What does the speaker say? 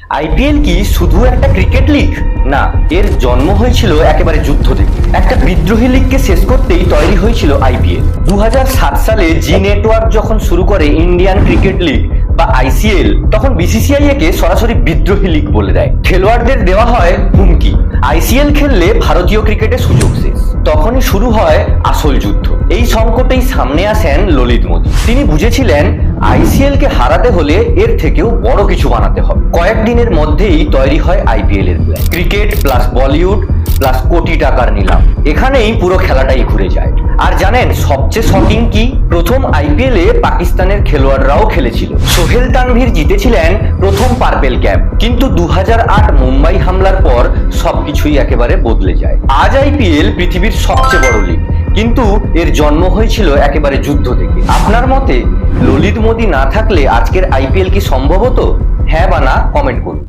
IPL কি শুধু একটা ক্রিকেট লিগ? না, এর জন্ম হয়েছিল একেবারে যুদ্ধ থেকে। একটা বিদ্রোহী লিগকে শেষ করতেই তৈরি হয়েছিল আইপিএল। 2007 সালে জি নেটওয়ার্ক যখন শুরু করে ইন্ডিয়ান ক্রিকেট লিগ বা আইসিএল, তখন বিসিসিআই একে সরাসরি বিদ্রোহী লিগ বলে দেয়। খেলোয়াড়দের দেওয়া হয় হুমকি, আইসিএল খেললে ভারতীয় ক্রিকেটে সুযোগ শেষ। তখনই শুরু হয় আসল যুদ্ধ। এই সংকটেই সামনে আসেন ললিত মোদী। তিনি বুঝেছিলেন আইসিএল কে হারাতে হলে এর থেকেও বড় কিছু বানাতে হবে। কয়েকদিনের মধ্যেই তৈরি হয় আইপিএল এর plan. Cricket plus Bollywood plus কোটি টাকার নিলাম, এখানেই পুরো খেলাটাই ঘুরে যায়। আর জানেন সবচেয়ে শকিং কি? প্রথম আইপিএল এ পাকিস্তানের খেলোয়াড়রাও খেলেছিল। সোহেল তানভীর জিতেছিলেন প্রথম পার্পেল ক্যাপ, কিন্তু 2008 মুম্বাই হামলার পর সবকিছুই একেবারে বদলে যায়। আজ আইপিএল পৃথিবীর সবচেয়ে বড় লিগ, কিন্তু এর জন্ম হয়েছিল একেবারে যুদ্ধ থেকে। আপনার মতে ললিত মোদী না থাকলে আজকের আইপিএল কি সম্ভব হতো? হ্যাঁ বা না কমেন্ট করুন।